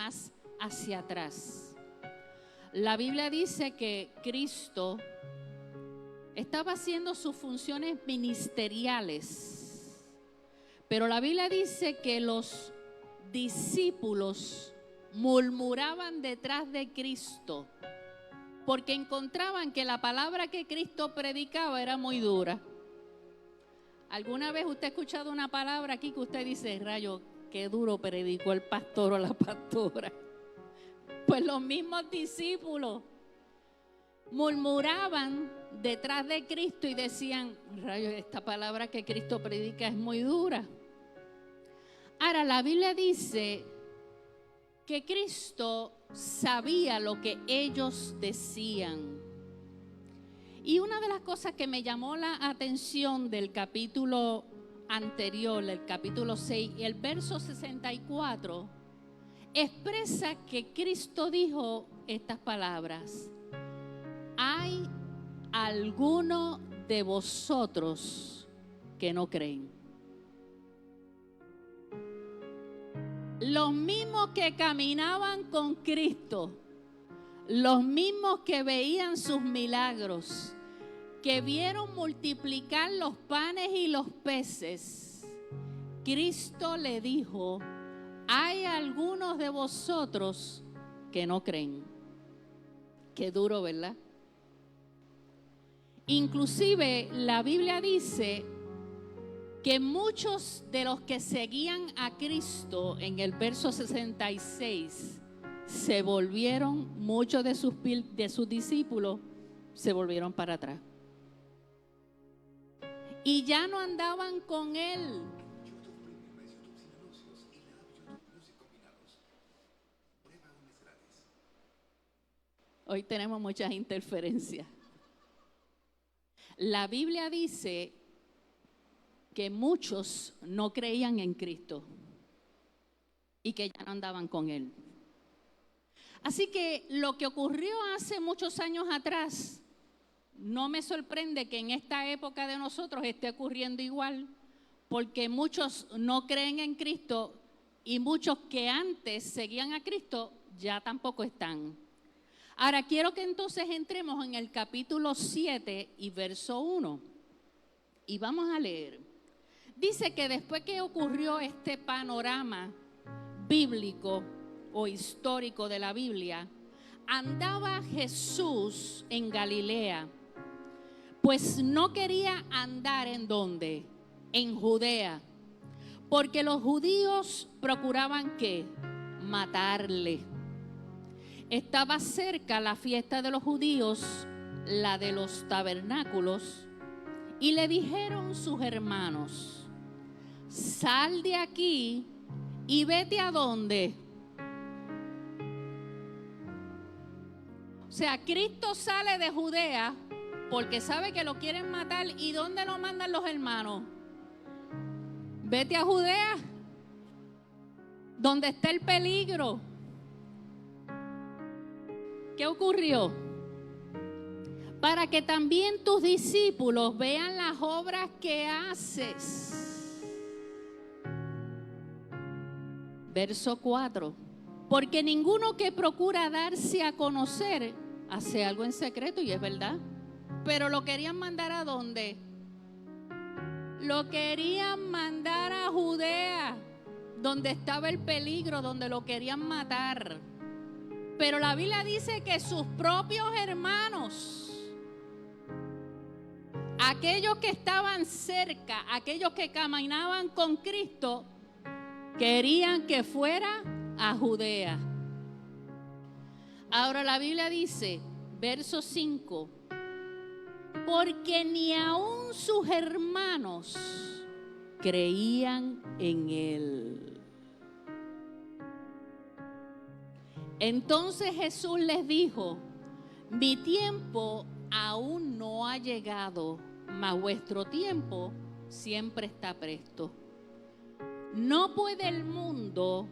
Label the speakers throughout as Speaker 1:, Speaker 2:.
Speaker 1: más hacia atrás. La Biblia dice que Cristo estaba haciendo sus funciones ministeriales, pero la Biblia dice que los discípulos murmuraban detrás de Cristo porque encontraban que la palabra que Cristo predicaba era muy dura. ¿Alguna vez usted ha escuchado una palabra aquí que usted dice, rayo, qué duro predicó el pastor o la pastora? Pues los mismos discípulos murmuraban detrás de Cristo y decían, rayo, esta palabra que Cristo predica es muy dura. Ahora, la Biblia dice que Cristo sabía lo que ellos decían. Y una de las cosas que me llamó la atención del capítulo anterior, el capítulo 6, y el verso 64, expresa que Cristo dijo estas palabras: hay alguno de vosotros que no creen. Los mismos que caminaban con Cristo, los mismos que veían sus milagros, que vieron multiplicar los panes y los peces, Cristo le dijo: hay algunos de vosotros que no creen. Qué duro, ¿verdad? Inclusive la Biblia dice que muchos de los que seguían a Cristo, en el verso 66, se volvieron, muchos de sus discípulos se volvieron para atrás. Y ya no andaban con Él. Hoy tenemos muchas interferencias. La Biblia dice que muchos no creían en Cristo y que ya no andaban con Él. Así que lo que ocurrió hace muchos años atrás, no me sorprende que en esta época de nosotros esté ocurriendo igual, porque muchos no creen en Cristo y muchos que antes seguían a Cristo ya tampoco están. Ahora quiero que entonces entremos en el capítulo 7 y verso 1 y vamos a leer. Dice que después que ocurrió este panorama bíblico o histórico de la Biblia, andaba Jesús en Galilea, pues no quería andar ¿en dónde? En Judea, porque los judíos procuraban ¿qué? Matarle. Estaba cerca la fiesta de los judíos, la de los tabernáculos, y le dijeron sus hermanos: sal de aquí y vete a dónde. O sea, Cristo sale de Judea porque sabe que lo quieren matar. ¿Y dónde lo mandan los hermanos? Vete a Judea, donde está el peligro. ¿Qué ocurrió? Para que también tus discípulos vean las obras que haces. Verso 4. Porque ninguno que procura darse a conocer hace algo en secreto, y es verdad. Pero lo querían mandar ¿a dónde? Lo querían mandar a Judea, donde estaba el peligro, donde lo querían matar. Pero la Biblia dice que sus propios hermanos, aquellos que estaban cerca, aquellos que caminaban con Cristo, querían que fuera a Judea. Ahora la Biblia dice, verso 5, porque ni aun sus hermanos creían en Él. Entonces Jesús les dijo: mi tiempo aún no ha llegado, mas vuestro tiempo siempre está presto. No puede el mundo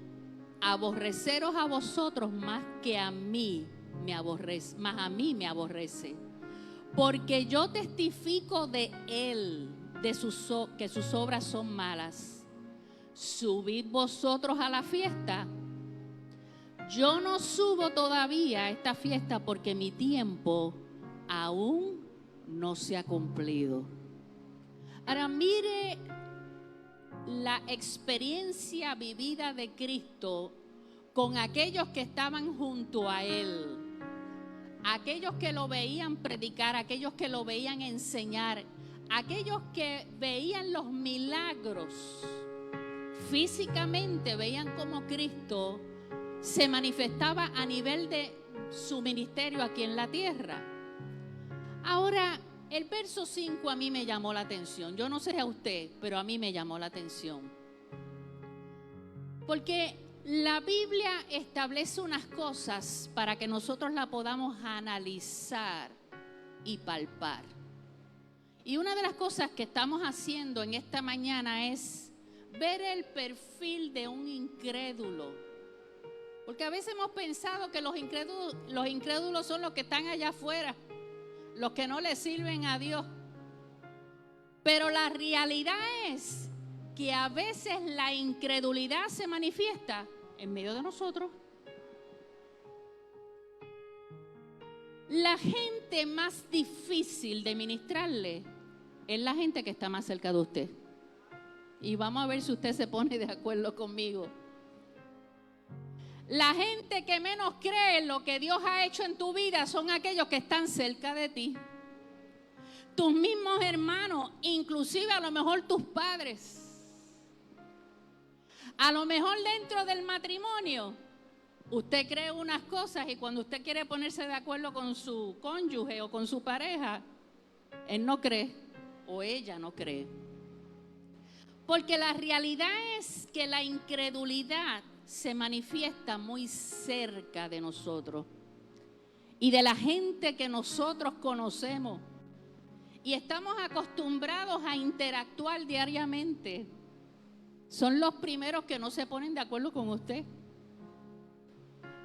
Speaker 1: aborreceros a vosotros más que a mí me aborrece, más a mí me aborrece. Porque yo testifico de él, que sus obras son malas. Subid vosotros a la fiesta. yo no subo todavía a esta fiesta porque mi tiempo aún no se ha cumplido. Ahora mire la experiencia vivida de Cristo con aquellos que estaban junto a Él, aquellos que lo veían predicar, aquellos que lo veían enseñar, aquellos que veían los milagros. Físicamente veían cómo Cristo se manifestaba a nivel de su ministerio aquí en la tierra. Ahora, el verso 5 a mí me llamó la atención. Yo no sé a usted, pero a mí me llamó la atención. Porque la Biblia establece unas cosas para que nosotros la podamos analizar y palpar. Y una de las cosas que estamos haciendo en esta mañana es ver el perfil de un incrédulo. Porque a veces hemos pensado que los incrédulos son los que están allá afuera, los que no le sirven a Dios. Pero la realidad es que a veces la incredulidad se manifiesta en medio de nosotros. La gente más difícil de ministrarle es la gente que está más cerca de usted. Y vamos a ver si usted se pone de acuerdo conmigo. La gente que menos cree en lo que Dios ha hecho en tu vida son aquellos que están cerca de ti. Tus mismos hermanos, inclusive a lo mejor tus padres. A lo mejor dentro del matrimonio, usted cree unas cosas y cuando usted quiere ponerse de acuerdo con su cónyuge o con su pareja, él no cree o ella no cree. Porque la realidad es que la incredulidad se manifiesta muy cerca de nosotros y de la gente que nosotros conocemos y estamos acostumbrados a interactuar diariamente. Son los primeros que no se ponen de acuerdo con usted.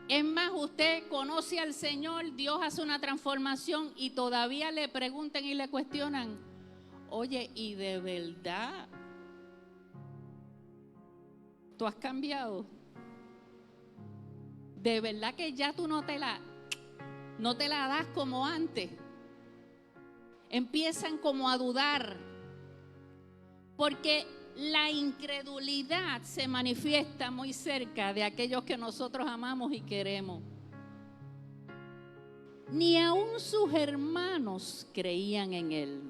Speaker 1: Es más, usted conoce al Señor, Dios hace una transformación y todavía le preguntan y le cuestionan: oye, ¿y de verdad tú has cambiado? ¿De verdad que ya tú no te la das como antes? Empiezan como a dudar, porque la incredulidad se manifiesta muy cerca de aquellos que nosotros amamos y queremos. Ni aun sus hermanos creían en Él.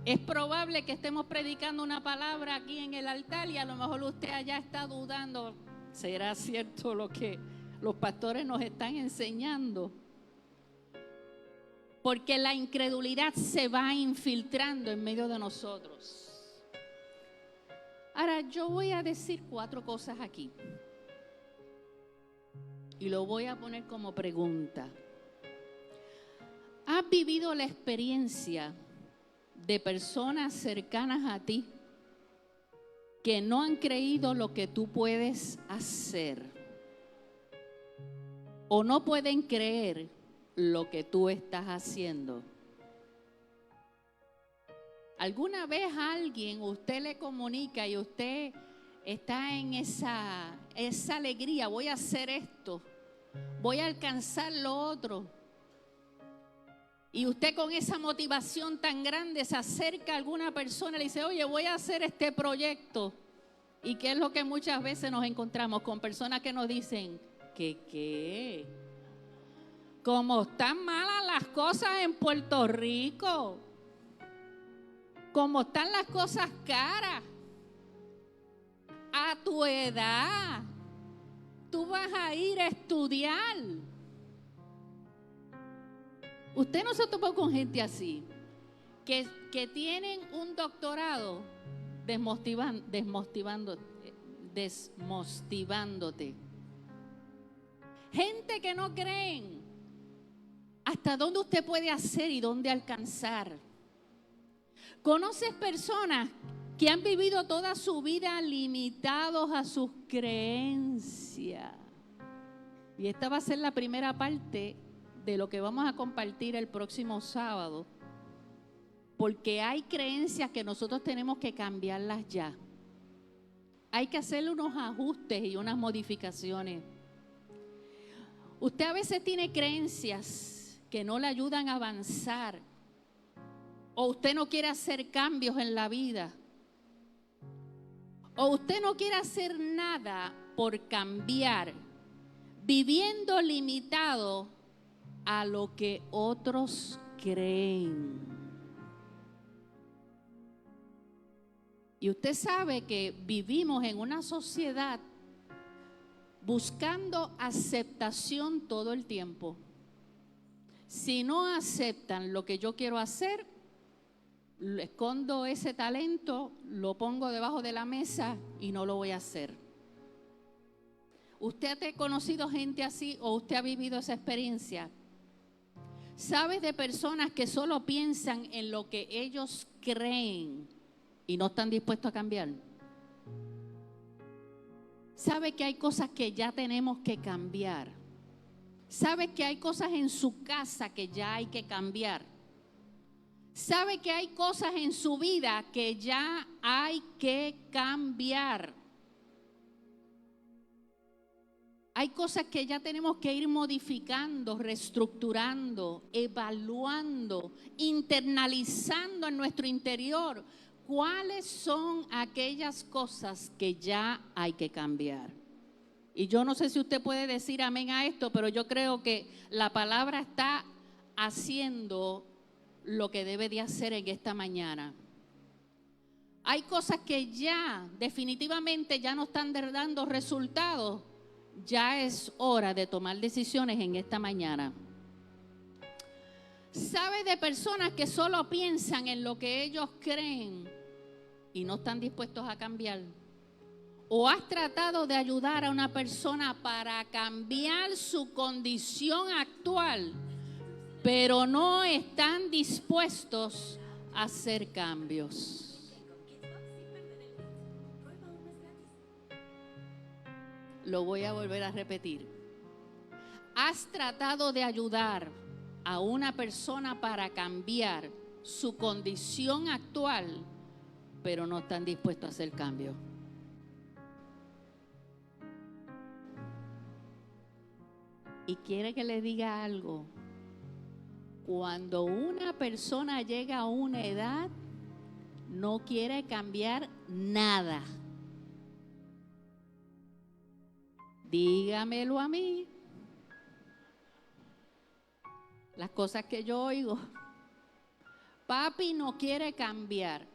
Speaker 1: Es probable que estemos predicando una palabra aquí en el altar y a lo mejor usted allá está dudando: ¿será cierto lo que los pastores nos están enseñando? Porque la incredulidad se va infiltrando en medio de nosotros. Ahora, yo voy a decir 4 cosas aquí. Y lo voy a poner como pregunta. ¿Has vivido la experiencia de personas cercanas a ti que no han creído lo que tú puedes hacer? ¿O no pueden creer lo que tú estás haciendo? ¿Alguna vez a alguien usted le comunica y usted está en esa alegría? Voy a hacer esto, voy a alcanzar lo otro. Y usted con esa motivación tan grande se acerca a alguna persona y le dice: oye, voy a hacer este proyecto. ¿Y qué es lo que muchas veces nos encontramos? Con personas que nos dicen: ¿qué? Como están malas las cosas en Puerto Rico, como están las cosas caras, a tu edad, tú vas a ir a estudiar. Usted no se topó con gente así, que tienen un doctorado desmotivándote. Gente que no creen hasta dónde usted puede hacer y dónde alcanzar. ¿Conoces personas que han vivido toda su vida limitados a sus creencias? Y esta va a ser la primera parte de lo que vamos a compartir el próximo sábado, porque hay creencias que nosotros tenemos que cambiarlas ya. hay que hacerle unos ajustes y unas modificaciones. Usted a veces tiene creencias que no le ayudan a avanzar, o usted no quiere hacer cambios en la vida, o usted no quiere hacer nada por cambiar, viviendo limitado a lo que otros creen. Y usted sabe que vivimos en una sociedad buscando aceptación todo el tiempo. Si no aceptan lo que yo quiero hacer, escondo ese talento, lo pongo debajo de la mesa y no lo voy a hacer. ¿Usted ha conocido gente así o usted ha vivido esa experiencia? ¿Sabes de personas que solo piensan en lo que ellos creen y no están dispuestos a cambiar? ¿Sabe que hay cosas que ya tenemos que cambiar? ¿Sabe que hay cosas en su casa que ya hay que cambiar? ¿Sabe que hay cosas en su vida que ya hay que cambiar? Hay cosas que ya tenemos que ir modificando, reestructurando, evaluando, internalizando en nuestro interior. ¿Cuáles son aquellas cosas que ya hay que cambiar? Y yo no sé si usted puede decir amén a esto, pero yo creo que la palabra está haciendo lo que debe de hacer en esta mañana. Hay cosas que ya definitivamente ya no están dando resultados. Ya es hora de tomar decisiones en esta mañana. ¿Sabe de personas que solo piensan en lo que ellos creen y no están dispuestos a cambiar? ¿O has tratado de ayudar a una persona para cambiar su condición actual, pero no están dispuestos a hacer cambios? Lo voy a volver a repetir. ¿Has tratado de ayudar a una persona para cambiar su condición actual, pero no están dispuestos a hacer cambio? Y quiere que le diga algo. Cuando una persona llega a una edad, no quiere cambiar nada. Dígamelo a mí. Las cosas que yo oigo. Papi no quiere cambiar.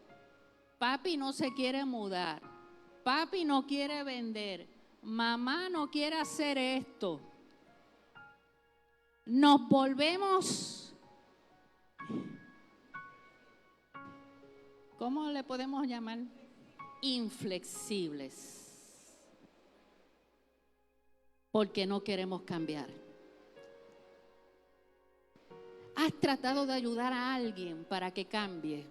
Speaker 1: Papi no se quiere mudar. Papi no quiere vender. Mamá no quiere hacer esto. Nos volvemos, ¿cómo le podemos llamar? Inflexibles. Porque no queremos cambiar. ¿Has tratado de ayudar a alguien para que cambie?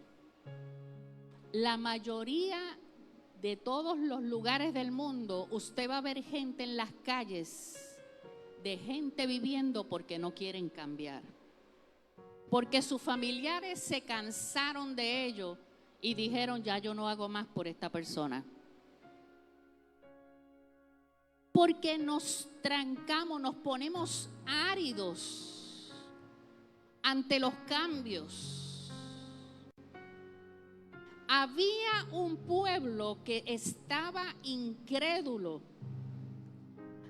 Speaker 1: La mayoría de todos los lugares del mundo, usted va a ver gente en las calles, de gente viviendo porque no quieren cambiar. Porque sus familiares se cansaron de ello y dijeron, ya yo no hago más por esta persona. Porque nos trancamos, nos ponemos áridos ante los cambios. Había un pueblo que estaba incrédulo.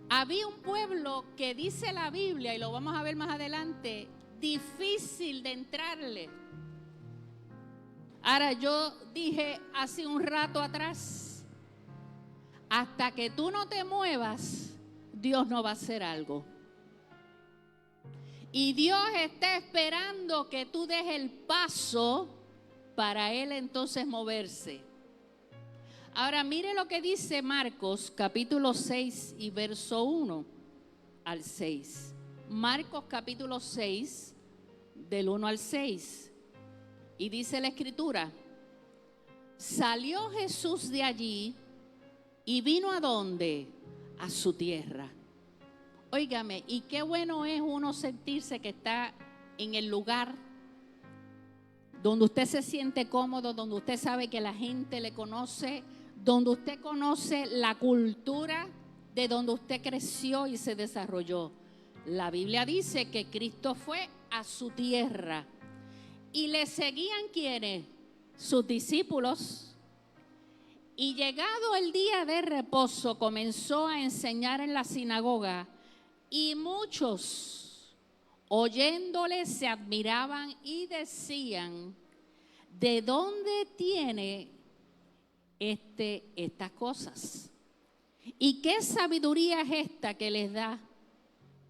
Speaker 1: Había un pueblo que dice la Biblia, y lo vamos a ver más adelante, difícil de entrarle. Ahora yo dije hace un rato atrás, hasta que tú no te muevas, Dios no va a hacer algo. Y Dios está esperando que tú des el paso para Él entonces moverse. Ahora mire lo que dice Marcos capítulo 6 y verso 1 al 6. Marcos capítulo 6 del 1 al 6. Y dice la escritura, salió Jesús de allí y vino ¿a dónde? A su tierra. Óigame, y qué bueno es uno sentirse que está en el lugar donde usted se siente cómodo, donde usted sabe que la gente le conoce, donde usted conoce la cultura de donde usted creció y se desarrolló. La Biblia dice que Cristo fue a su tierra y le seguían ¿quiénes? Sus discípulos. Y llegado el día de reposo comenzó a enseñar en la sinagoga y muchos oyéndole se admiraban y decían: ¿de dónde tiene estas cosas? ¿Y qué sabiduría es esta que les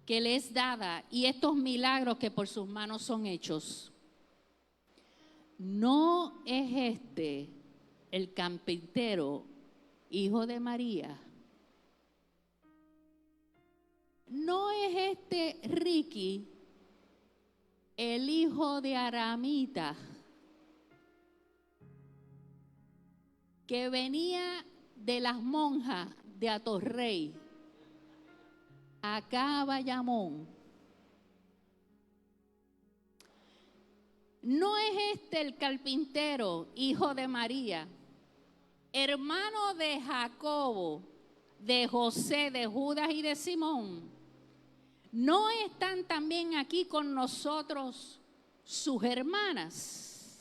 Speaker 1: es dada, y estos milagros que por sus manos son hechos? ¿No es este el carpintero, hijo de María? ¿No es este Ricky, el hijo de Aramita, que venía de las monjas de Atorrey acá a Bayamón? ¿No es este el carpintero, hijo de María, hermano de Jacobo, de José, de Judas y de Simón? ¿No están también aquí con nosotros sus hermanas?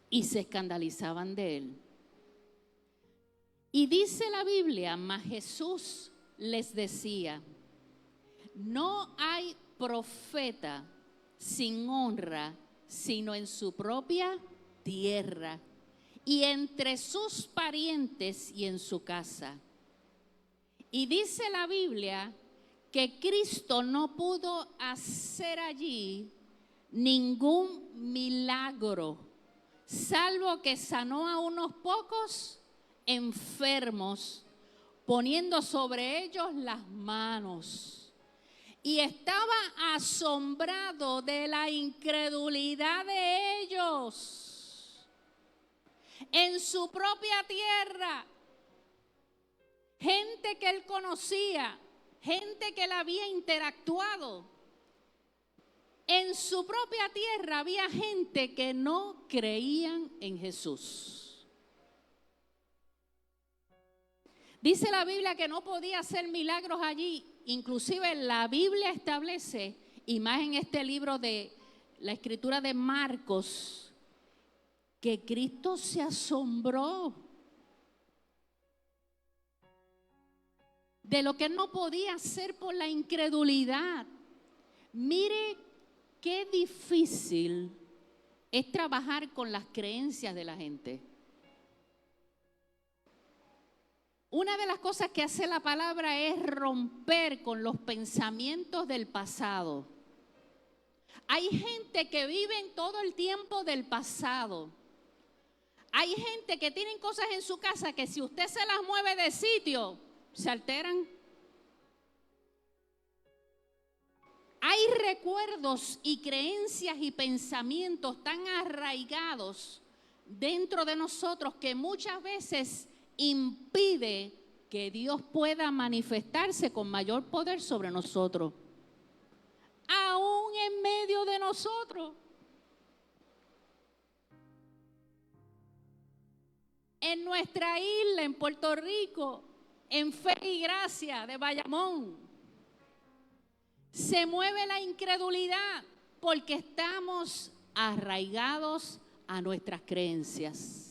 Speaker 1: Y se escandalizaban de él. Y dice la Biblia, mas Jesús les decía: no hay profeta sin honra, sino en su propia tierra, y entre sus parientes y en su casa. Y dice la Biblia que Cristo no pudo hacer allí ningún milagro, salvo que sanó a unos pocos enfermos, poniendo sobre ellos las manos. Y estaba asombrado de la incredulidad de ellos en su propia tierra. Gente que él conocía, gente que él había interactuado. En su propia tierra había gente que no creían en Jesús. Dice la Biblia que no podía hacer milagros allí. Inclusive la Biblia establece, y más en este libro de la escritura de Marcos, que Cristo se asombró de lo que él no podía hacer por la incredulidad. Mire qué difícil es trabajar con las creencias de la gente. Una de las cosas que hace la palabra es romper con los pensamientos del pasado. Hay gente que vive todo el tiempo del pasado. Hay gente que tienen cosas en su casa que si usted se las mueve de sitio, se alteran. Hay recuerdos y creencias y pensamientos tan arraigados dentro de nosotros que muchas veces impide que Dios pueda manifestarse con mayor poder sobre nosotros, aún en medio de nosotros. En nuestra isla, en Puerto Rico, en Fe y Gracia de Bayamón, se mueve la incredulidad porque estamos arraigados a nuestras creencias.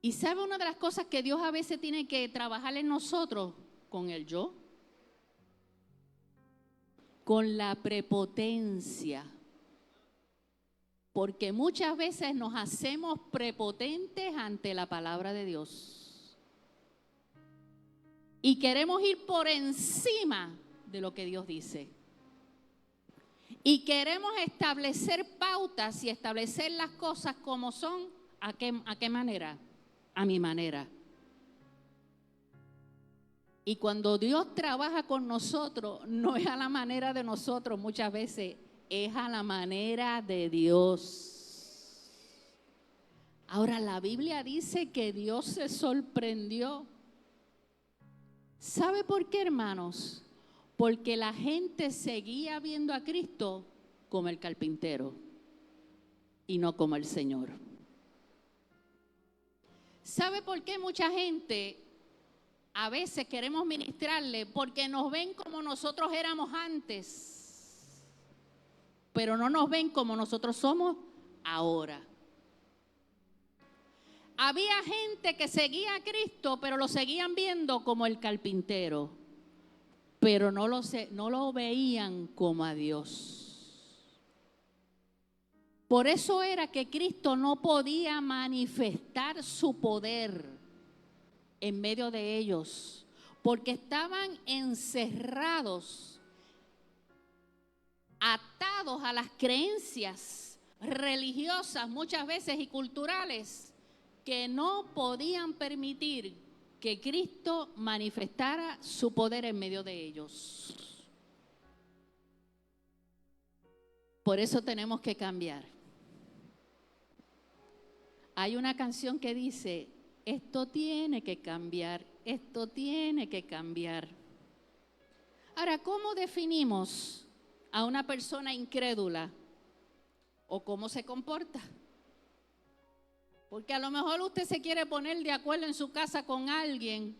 Speaker 1: Y ¿sabe una de las cosas que Dios a veces tiene que trabajar en nosotros? Con el yo, con la prepotencia. Porque muchas veces nos hacemos prepotentes ante la palabra de Dios. Y queremos ir por encima de lo que Dios dice. Y queremos establecer pautas y establecer las cosas como son. ¿A qué manera? A mi manera. Y cuando Dios trabaja con nosotros, no es a la manera de nosotros muchas veces, es a la manera de Dios. Ahora la Biblia dice que Dios se sorprendió. ¿Sabe por qué, hermanos? Porque la gente seguía viendo a Cristo como el carpintero y no como el Señor. ¿Sabe por qué mucha gente a veces queremos ministrarle? Porque nos ven como nosotros éramos antes, pero no nos ven como nosotros somos ahora. Había gente que seguía a Cristo, pero lo seguían viendo como el carpintero, pero no lo veían como a Dios. Por eso era que Cristo no podía manifestar su poder en medio de ellos, porque estaban encerrados, atados a las creencias religiosas muchas veces y culturales, que no podían permitir que Cristo manifestara su poder en medio de ellos. Por eso tenemos que cambiar. Hay una canción que dice, esto tiene que cambiar, esto tiene que cambiar. Ahora, ¿cómo definimos a una persona incrédula? ¿O cómo se comporta? Porque a lo mejor usted se quiere poner de acuerdo en su casa con alguien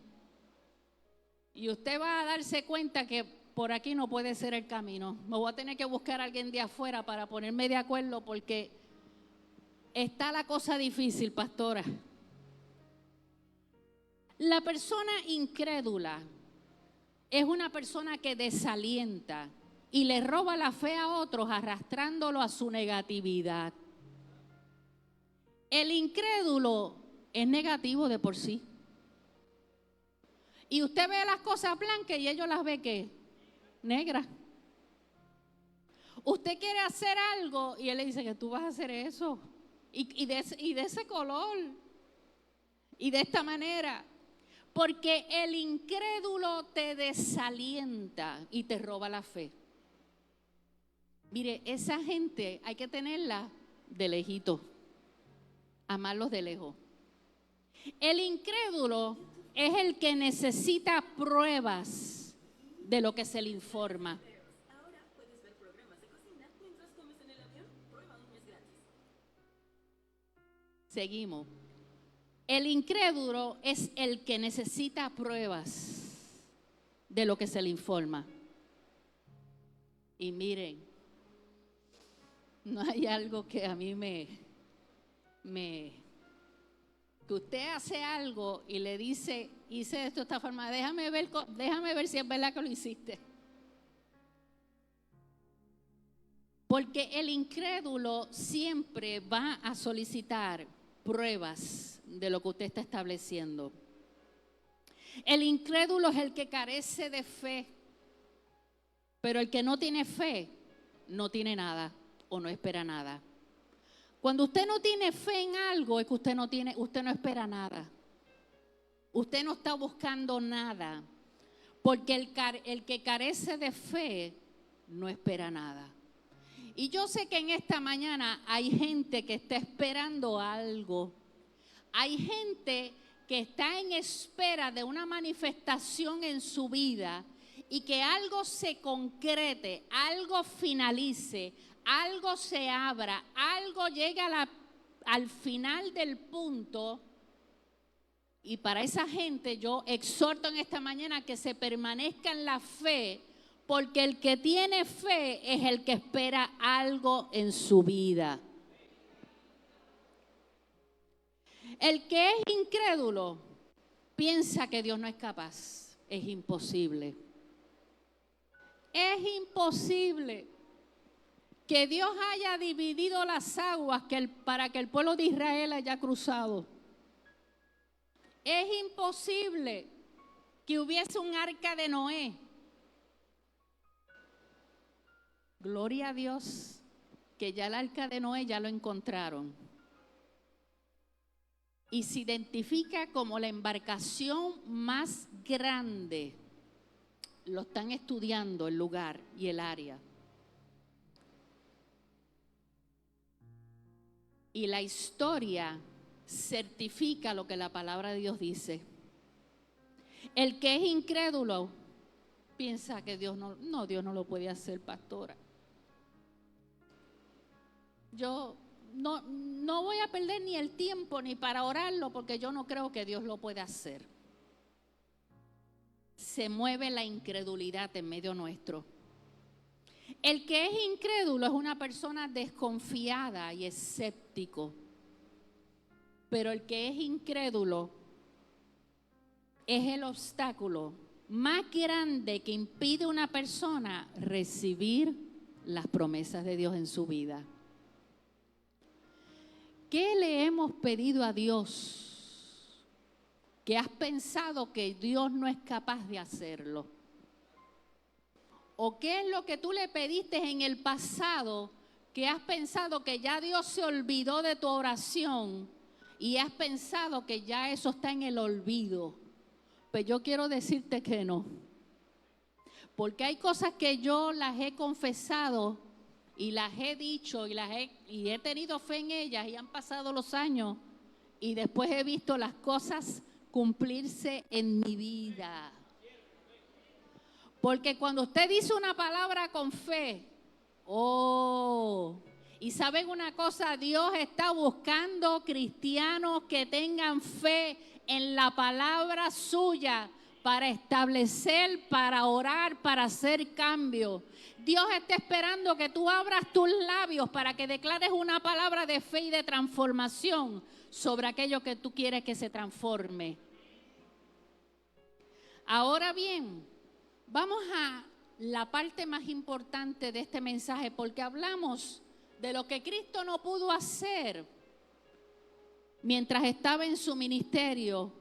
Speaker 1: y usted va a darse cuenta que por aquí no puede ser el camino. Me voy a tener que buscar a alguien de afuera para ponerme de acuerdo porque está la cosa difícil, pastora. La persona incrédula es una persona que desalienta y le roba la fe a otros arrastrándolo a su negatividad. El incrédulo es negativo de por sí. Y usted ve las cosas blancas y ellos las ve ¿qué? Negras. Usted quiere hacer algo y él le dice que tú vas a hacer eso. Y de ese color. Y de esta manera. Porque el incrédulo te desalienta y te roba la fe. Mire, esa gente hay que tenerla de lejito. Amarlos de lejos. El incrédulo es el que necesita pruebas de lo que se le informa.
Speaker 2: Ahora puedes ver programas de cocina mientras comes en el avión. Prueba un mes gratis.
Speaker 1: Seguimos. El incrédulo es el que necesita pruebas de lo que se le informa. Y miren, no hay algo que a mí que usted hace algo y le dice, hice esto de esta forma, déjame ver si es verdad que lo hiciste. Porque el incrédulo siempre va a solicitar pruebas de lo que usted está estableciendo. El incrédulo es el que carece de fe, pero el que no tiene fe no tiene nada o no espera nada. Cuando usted no tiene fe en algo es que usted no espera nada. Usted no está buscando nada, porque el que carece de fe no espera nada. Y yo sé que en esta mañana hay gente que está esperando algo. Hay gente que está en espera de una manifestación en su vida y que algo se concrete, algo finalice, algo se abra, algo llegue al final del punto. Y para esa gente yo exhorto en esta mañana que se permanezca en la fe, porque el que tiene fe es el que espera algo en su vida. El que es incrédulo piensa que Dios no es capaz. Es imposible. Es imposible que Dios haya dividido las aguas para que el pueblo de Israel haya cruzado. Es imposible que hubiese un arca de Noé. Gloria a Dios que ya el arca de Noé ya lo encontraron. Y se identifica como la embarcación más grande. Lo están estudiando el lugar y el área. Y la historia certifica lo que la palabra de Dios dice. El que es incrédulo piensa que Dios no lo puede hacer, pastora. Yo no voy a perder ni el tiempo ni para orarlo porque yo no creo que Dios lo pueda hacer. Se mueve la incredulidad en medio nuestro. El que es incrédulo es una persona desconfiada y escéptico. Pero el que es incrédulo es el obstáculo más grande que impide a una persona recibir las promesas de Dios en su vida. ¿Qué le hemos pedido a Dios que has pensado que Dios no es capaz de hacerlo? ¿O qué es lo que tú le pediste en el pasado que has pensado que ya Dios se olvidó de tu oración y has pensado que ya eso está en el olvido? Pues yo quiero decirte que no. Porque hay cosas que yo las he confesado y las he dicho y he tenido fe en ellas y han pasado los años y después he visto las cosas cumplirse en mi vida. Porque cuando usted dice una palabra con fe, y saben una cosa, Dios está buscando cristianos que tengan fe en la palabra suya para establecer, para orar, para hacer cambio. Dios está esperando que tú abras tus labios para que declares una palabra de fe y de transformación sobre aquello que tú quieres que se transforme. Ahora bien, vamos a la parte más importante de este mensaje, porque hablamos de lo que Cristo no pudo hacer mientras estaba en su ministerio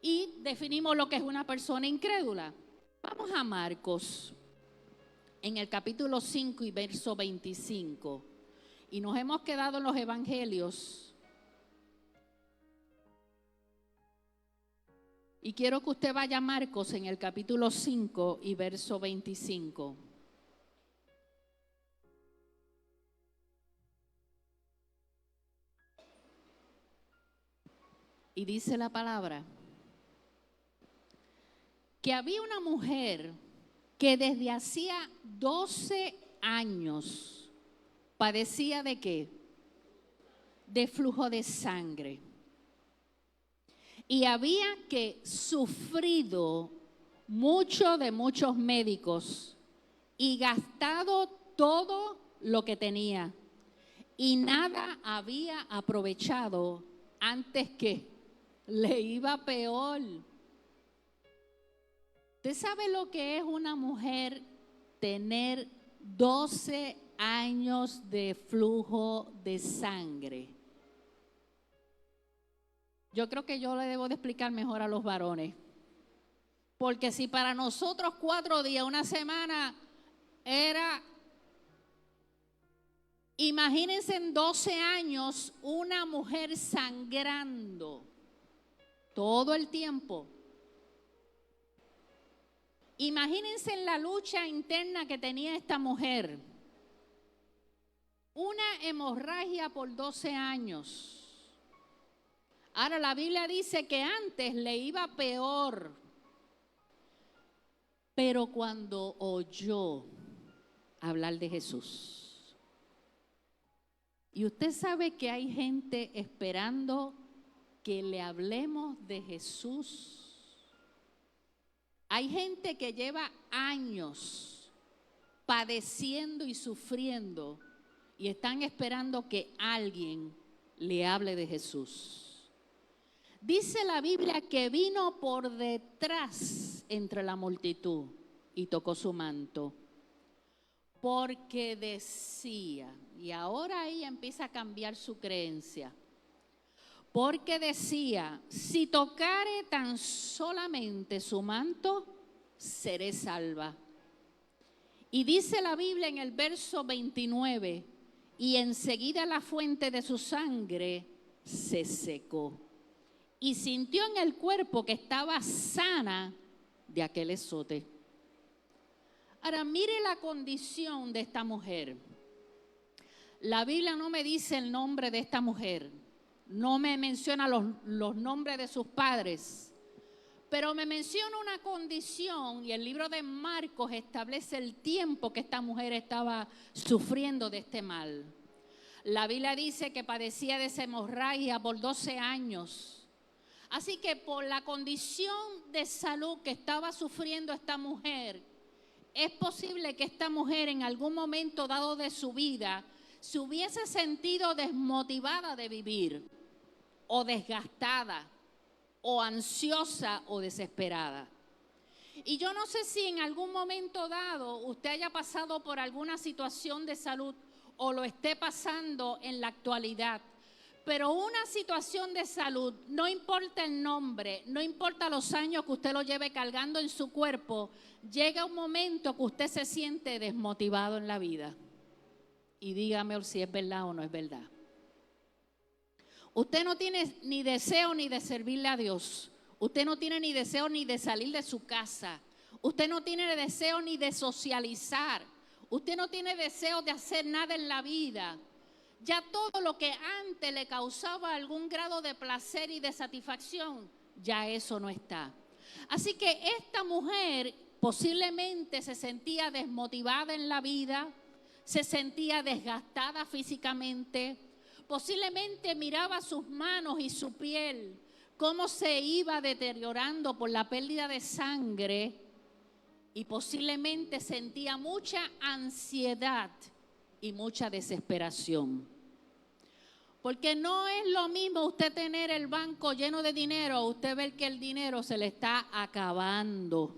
Speaker 1: y definimos lo que es una persona incrédula. Vamos a Marcos, en el capítulo 5 y verso 25. Y nos hemos quedado en los evangelios. Y quiero que usted vaya a Marcos en el capítulo 5 y verso 25. Y dice la palabra que había una mujer que desde hacía 12 años padecía ¿de qué? De flujo de sangre. Y había que sufrido mucho de muchos médicos y gastado todo lo que tenía. Y nada había aprovechado antes que le iba peor. ¿Usted sabe lo que es una mujer tener 12 años de flujo de sangre? Yo creo que yo le debo de explicar mejor a los varones. Porque si para nosotros 4 días, una semana era, imagínense en 12 años una mujer sangrando todo el tiempo. Imagínense en la lucha interna que tenía esta mujer. Una hemorragia por 12 años. Ahora la Biblia dice que antes le iba peor, pero cuando oyó hablar de Jesús. Y usted sabe que hay gente esperando que le hablemos de Jesús. Hay gente que lleva años padeciendo y sufriendo y están esperando que alguien le hable de Jesús. Dice la Biblia que vino por detrás entre la multitud y tocó su manto. Porque decía, y ahora ahí empieza a cambiar su creencia. Porque decía, si tocare tan solamente su manto, seré salva. Y dice la Biblia en el verso 29, y enseguida la fuente de su sangre se secó. Y sintió en el cuerpo que estaba sana de aquel azote. Ahora mire la condición de esta mujer. La Biblia no me dice el nombre de esta mujer. No me menciona los nombres de sus padres. Pero me menciona una condición y el libro de Marcos establece el tiempo que esta mujer estaba sufriendo de este mal. La Biblia dice que padecía de hemorragia por 12 años. Así que por la condición de salud que estaba sufriendo esta mujer, es posible que esta mujer en algún momento dado de su vida se hubiese sentido desmotivada de vivir, o desgastada, o ansiosa o desesperada. Y yo no sé si en algún momento dado usted haya pasado por alguna situación de salud o lo esté pasando en la actualidad. Pero una situación de salud, no importa el nombre, no importa los años que usted lo lleve cargando en su cuerpo, llega un momento que usted se siente desmotivado en la vida. Y dígame si es verdad o no es verdad. Usted no tiene ni deseo ni de servirle a Dios. Usted no tiene ni deseo ni de salir de su casa. Usted no tiene deseo ni de socializar. Usted no tiene deseo de hacer nada en la vida. Ya todo lo que antes le causaba algún grado de placer y de satisfacción, ya eso no está. Así que esta mujer posiblemente se sentía desmotivada en la vida, se sentía desgastada físicamente, posiblemente miraba sus manos y su piel, cómo se iba deteriorando por la pérdida de sangre, y posiblemente sentía mucha ansiedad y mucha desesperación. Porque no es lo mismo usted tener el banco lleno de dinero, usted ver que el dinero se le está acabando.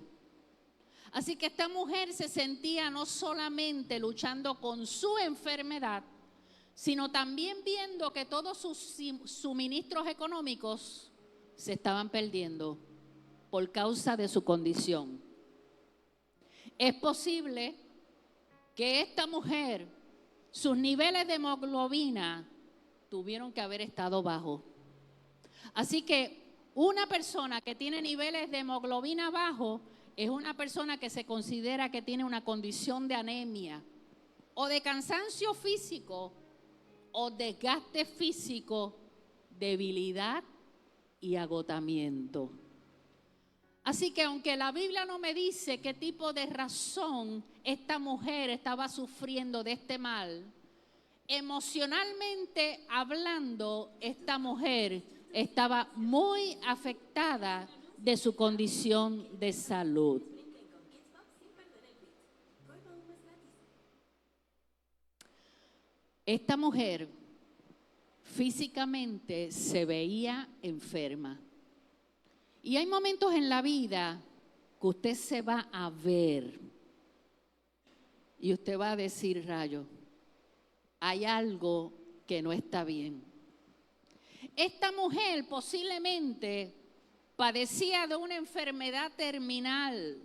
Speaker 1: Así que esta mujer se sentía no solamente luchando con su enfermedad, sino también viendo que todos sus suministros económicos se estaban perdiendo por causa de su condición. Es posible que esta mujer, sus niveles de hemoglobina tuvieron que haber estado bajos. Así que una persona que tiene niveles de hemoglobina bajos es una persona que se considera que tiene una condición de anemia o de cansancio físico o desgaste físico, debilidad y agotamiento. Así que aunque la Biblia no me dice qué tipo de razón esta mujer estaba sufriendo de este mal, emocionalmente hablando, esta mujer estaba muy afectada de su condición de salud. Esta mujer físicamente se veía enferma. Y hay momentos en la vida que usted se va a ver y usted va a decir, rayo, hay algo que no está bien. Esta mujer posiblemente padecía de una enfermedad terminal.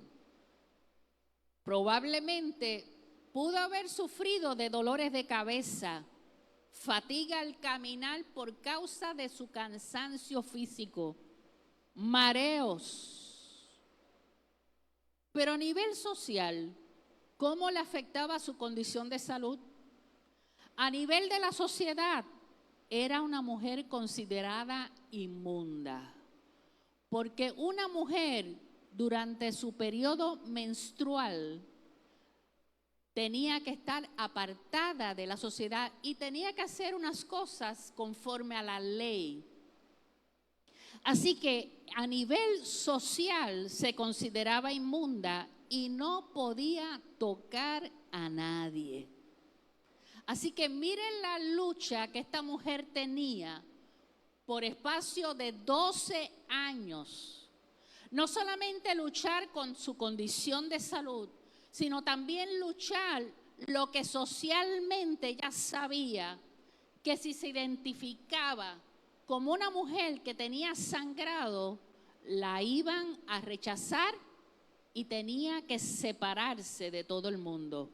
Speaker 1: Probablemente pudo haber sufrido de dolores de cabeza, fatiga al caminar por causa de su cansancio físico, mareos. Pero a nivel social, ¿cómo le afectaba su condición de salud? A nivel de la sociedad, era una mujer considerada inmunda, porque una mujer durante su periodo menstrual tenía que estar apartada de la sociedad y tenía que hacer unas cosas conforme a la ley. Así que a nivel social se consideraba inmunda y no podía tocar a nadie. Así que miren la lucha que esta mujer tenía por espacio de 12 años. No solamente luchar con su condición de salud, sino también luchar lo que socialmente ella sabía, que si se identificaba como una mujer que tenía sangrado, la iban a rechazar y tenía que separarse de todo el mundo.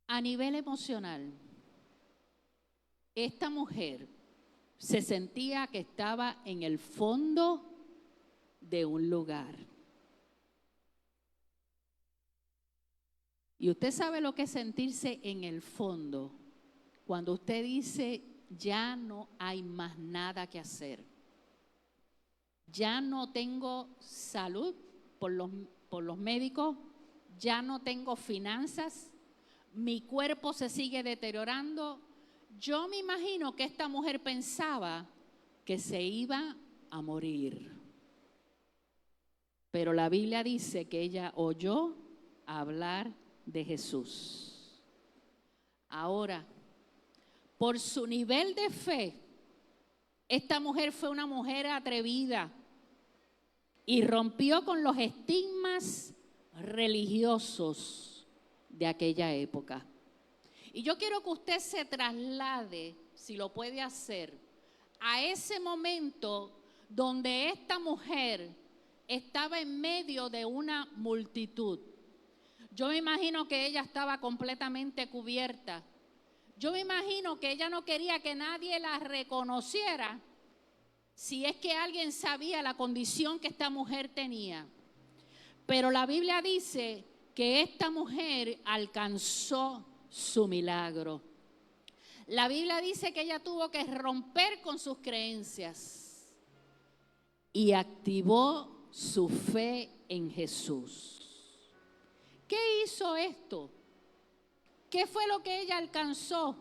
Speaker 1: A nivel emocional, esta mujer se sentía que estaba en el fondo de un lugar. Y usted sabe lo que es sentirse en el fondo, cuando usted dice, ya no hay más nada que hacer. Ya no tengo salud por los médicos, ya no tengo finanzas, mi cuerpo se sigue deteriorando. Yo me imagino que esta mujer pensaba que se iba a morir. Pero la Biblia dice que ella oyó hablar de Jesús. Ahora, por su nivel de fe, esta mujer fue una mujer atrevida y rompió con los estigmas religiosos de aquella época. Y yo quiero que usted se traslade, si lo puede hacer, a ese momento donde esta mujer estaba en medio de una multitud. Yo me imagino que ella estaba completamente cubierta. Yo me imagino que ella no quería que nadie la reconociera, si es que alguien sabía la condición que esta mujer tenía. Pero la Biblia dice que esta mujer alcanzó su milagro. La Biblia dice que ella tuvo que romper con sus creencias y activó su fe en Jesús. ¿Qué hizo esto? ¿Qué fue lo que ella alcanzó?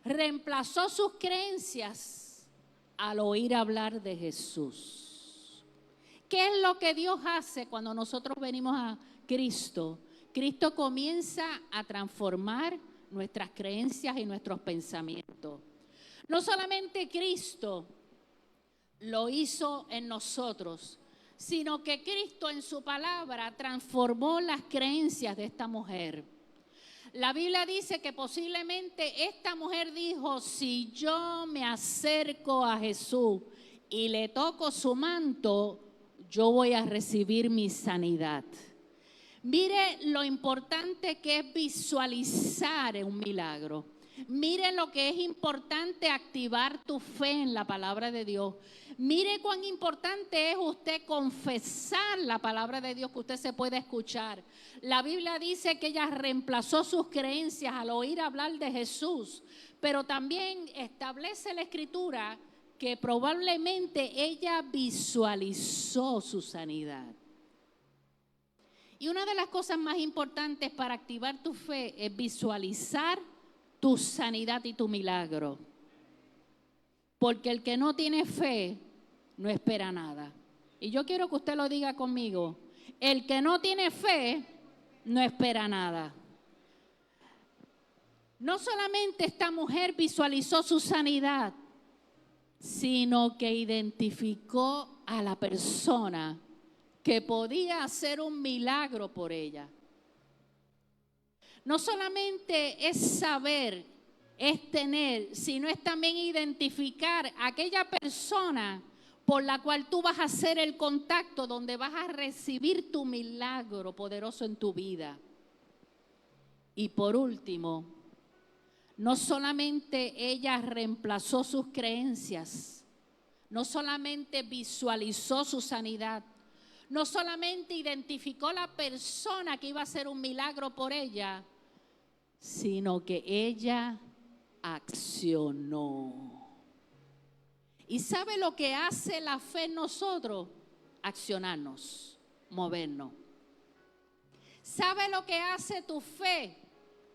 Speaker 1: Reemplazó sus creencias al oír hablar de Jesús. ¿Qué es lo que Dios hace cuando nosotros venimos a Cristo? Cristo comienza a transformar nuestras creencias y nuestros pensamientos. No solamente Cristo lo hizo en nosotros, sino que Cristo en su palabra transformó las creencias de esta mujer. La Biblia dice que posiblemente esta mujer dijo: si yo me acerco a Jesús y le toco su manto, yo voy a recibir mi sanidad. Mire lo importante que es visualizar un milagro. Mire lo que es importante activar tu fe en la palabra de Dios. Mire cuán importante es usted confesar la palabra de Dios que usted se puede escuchar. La Biblia dice que ella reemplazó sus creencias al oír hablar de Jesús, pero también establece la Escritura que probablemente ella visualizó su sanidad. Y una de las cosas más importantes para activar tu fe es visualizar tu sanidad y tu milagro. Porque el que no tiene fe no espera nada. Y yo quiero que usted lo diga conmigo. El que no tiene fe no espera nada. No solamente esta mujer visualizó su sanidad, sino que identificó a la persona que podía hacer un milagro por ella. No solamente es saber, es tener, sino es también identificar a aquella persona por la cual tú vas a hacer el contacto, donde vas a recibir tu milagro poderoso en tu vida. Y por último, no solamente ella reemplazó sus creencias, no solamente visualizó su sanidad, no solamente identificó la persona que iba a hacer un milagro por ella, sino que ella accionó. ¿Y sabe lo que hace la fe en nosotros? Accionarnos, movernos. ¿Sabe lo que hace tu fe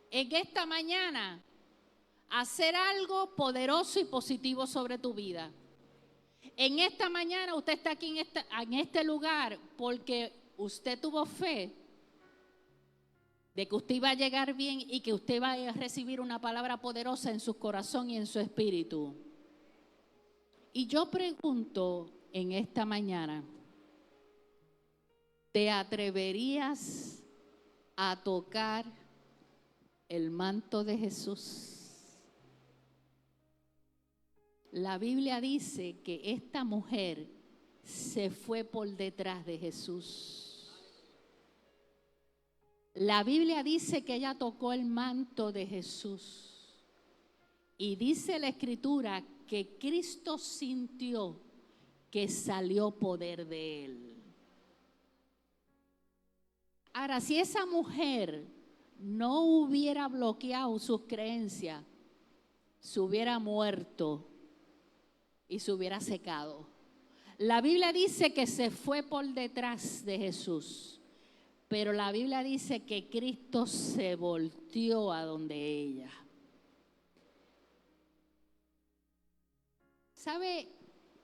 Speaker 1: en esta mañana? Hacer algo poderoso y positivo sobre tu vida. En esta mañana usted está aquí en este lugar porque usted tuvo fe de que usted iba a llegar bien y que usted va a recibir una palabra poderosa en su corazón y en su espíritu. Y yo pregunto en esta mañana, ¿te atreverías a tocar el manto de Jesús? La Biblia dice que esta mujer se fue por detrás de Jesús. La Biblia dice que ella tocó el manto de Jesús. Y dice la Escritura que Cristo sintió que salió poder de él. Ahora, si esa mujer no hubiera bloqueado sus creencias, se hubiera muerto y se hubiera secado. La Biblia dice que se fue por detrás de Jesús, Pero la Biblia dice que Cristo se volteó a donde ella. ¿Sabe?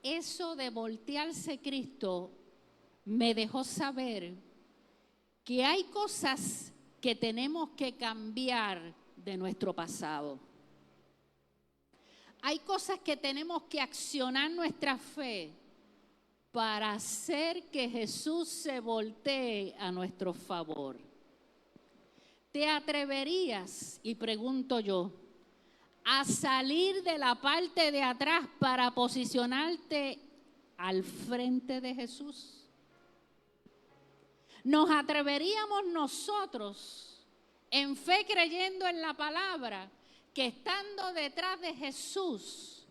Speaker 1: Eso de voltearse Cristo me dejó saber que hay cosas que tenemos que cambiar de nuestro pasado. Hay cosas que tenemos que accionar nuestra fe para hacer que Jesús se voltee a nuestro favor. ¿Te atreverías, y pregunto yo, a salir de la parte de atrás para posicionarte al frente de Jesús? ¿Nos atreveríamos nosotros, en fe creyendo en la palabra, que estando detrás de Jesús,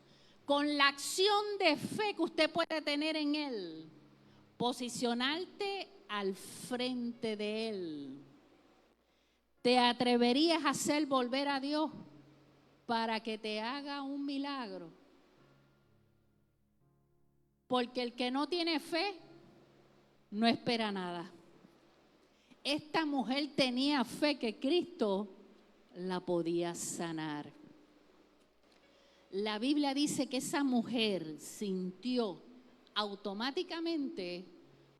Speaker 1: con la acción de fe que usted puede tener en Él, posicionarte al frente de Él? ¿Te atreverías a hacer volver a Dios para que te haga un milagro? Porque el que no tiene fe no espera nada. Esta mujer tenía fe que Cristo la podía sanar. La Biblia dice que esa mujer sintió automáticamente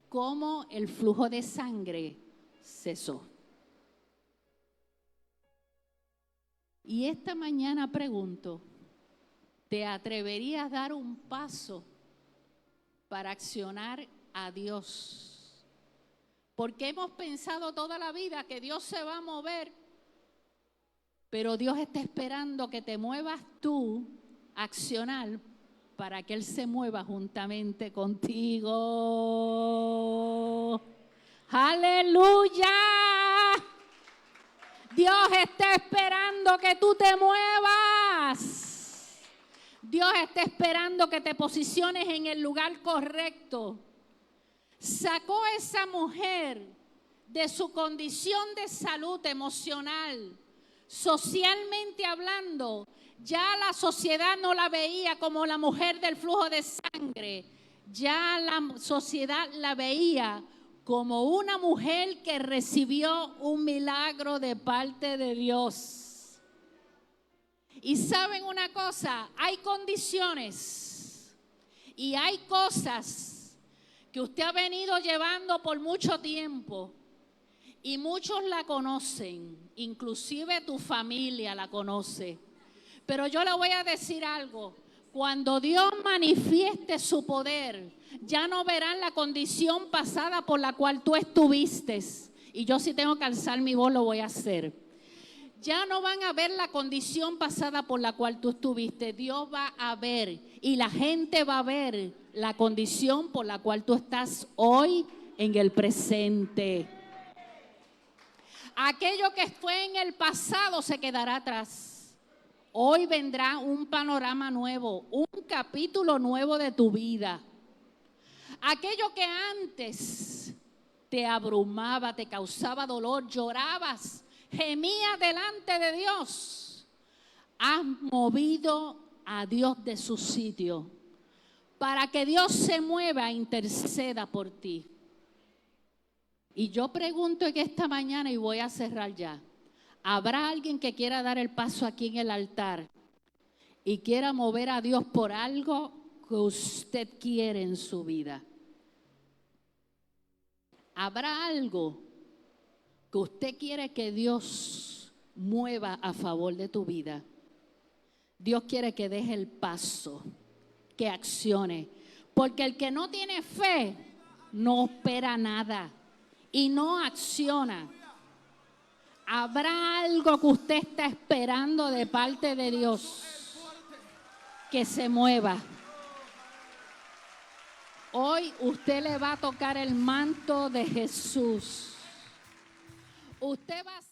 Speaker 1: cómo el flujo de sangre cesó. Y esta mañana pregunto, ¿te atreverías a dar un paso para accionar a Dios? Porque hemos pensado toda la vida que Dios se va a mover, pero Dios está esperando que te muevas tú a accionar para que Él se mueva juntamente contigo. ¡Aleluya! Dios está esperando que tú te muevas. Dios está esperando que te posiciones en el lugar correcto. Sacó a esa mujer de su condición de salud emocional, socialmente hablando. Ya la sociedad no la veía como la mujer del flujo de sangre. Ya la sociedad la veía como una mujer que recibió un milagro de parte de Dios. Y saben una cosa, hay condiciones y hay cosas que usted ha venido llevando por mucho tiempo y muchos la conocen, inclusive tu familia la conoce. Pero yo le voy a decir algo, cuando Dios manifieste su poder, ya no verán la condición pasada por la cual tú estuviste. Y yo si tengo que alzar mi voz lo voy a hacer. Ya no van a ver la condición pasada por la cual tú estuviste. Dios va a ver y la gente va a ver la condición por la cual tú estás hoy en el presente. Aquello que fue en el pasado se quedará atrás. Hoy vendrá un panorama nuevo, un capítulo nuevo de tu vida. Aquello que antes te abrumaba, te causaba dolor, llorabas, gemías delante de Dios, has movido a Dios de su sitio para que Dios se mueva e interceda por ti. Y yo pregunto en esta mañana y voy a cerrar ya. ¿Habrá alguien que quiera dar el paso aquí en el altar y quiera mover a Dios por algo que usted quiere en su vida? ¿Habrá algo que usted quiere que Dios mueva a favor de tu vida? Dios quiere que deje el paso, que accione. Porque el que no tiene fe no espera nada y no acciona. ¿Habrá algo que usted está esperando de parte de Dios que se mueva? Hoy usted le va a tocar el manto de Jesús. Usted va a